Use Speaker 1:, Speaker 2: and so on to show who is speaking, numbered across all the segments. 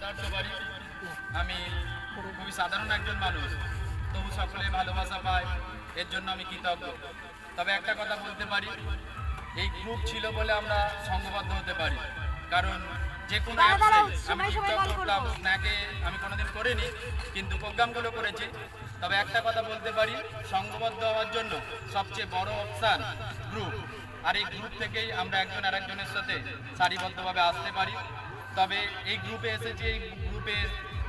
Speaker 1: আদর্শ বাড়ি। আমি খুবই সাধারণ একজন মানুষ, তবু সকলে ভালোবাসা পায়, এর জন্য আমি কৃতজ্ঞ। তবে একটা কথা বলতে পারি, এই গ্রুপ ছিল বলে আমরা সংঘবদ্ধ হতে পারি। কারণ যে কোনো আমি টিকটক করতাম, স্ন্যাকে আমি কোনোদিন করিনি, কিন্তু প্রোগ্রামগুলো করেছি। তবে একটা কথা বলতে পারি, সংঘবদ্ধ হওয়ার জন্য সবচেয়ে বড় অপশান গ্রুপ। আর এই গ্রুপ থেকেই আমরা একজন আর একজনের সাথে সারিবদ্ধভাবে আসতে পারি। তবে এই গ্রুপে এসেছি, এই গ্রুপে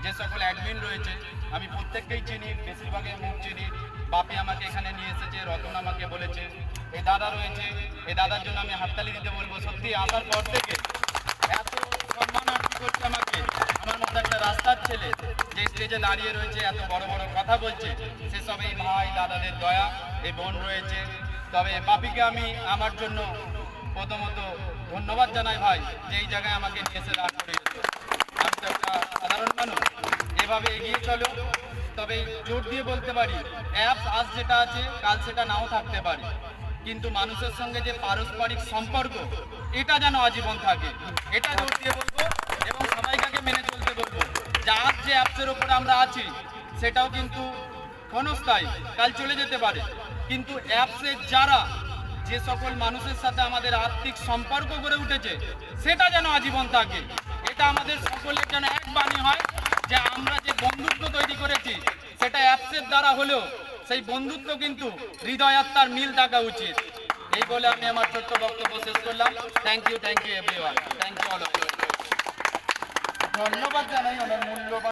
Speaker 1: যে সকল অ্যাডমিন রয়েছে আমি প্রত্যেককেই চিনি, বেশিরভাগের মুখ চিনি। বাপি আমাকে এখানে নিয়ে এসেছে, রতন আমাকে বলেছে, এই দাদা রয়েছে, এই দাদার জন্য আমি হাততালি দিতে বলবো। সত্যি আসার পর থেকে এত সম্মানার্থী করছে আমাকে, আমার মতো একটা রাস্তার ছেলে যে স্টেজে দাঁড়িয়ে রয়েছে, এত বড় বড় কথা বলছে, সেসব এই ভাই দাদাদের দয়া, এই বোন রয়েছে। তবে বাপিকে আমি আমার জন্য প্রথমত ধন্যবাদ জানাই ভাই, যে এই জায়গায় আমাকে নিয়ে এসে দাঁড় করিয়েছে। আমি তো একটা সাধারণ মানুষ, এভাবে এগিয়ে চলো। তবে জোর দিয়ে বলতে পারি, অ্যাপস আজ যেটা আছে কাল সেটা নাও থাকতে পারে, কিন্তু মানুষের সঙ্গে যে পারস্পরিক সম্পর্ক, এটা যেন আজীবন থাকে, এটা জোর দিয়ে বলবো। এবং সবাইকে মেনে চলতে বলবো যে আজ যে অ্যাপসের ওপরে আমরা আছি সেটাও কিন্তু ক্ষণস্থায়ী, কাল চলে যেতে পারে। কিন্তু অ্যাপসের যারা যে সকল মানুষের সাথে আমাদের আর্থিক সম্পর্ক গড়ে উঠেছে, সেটা যেন আজীবন থাকে। এটা আমাদের সকলের যেন এক বাণী হয় যে আমরা যে বন্ধুত্ব তৈরি করেছি সেটা অ্যাপসের দ্বারা হলেও সেই বন্ধুত্ব কিন্তু হৃদয় আত্মার মিল থাকা উচিত। এই বলে আমি আমার ছোট্ট বক্তব্য শেষ করলাম। Thank you everyone, thank you all.
Speaker 2: ধন্যবাদ জানাই অনেক মূল্যবান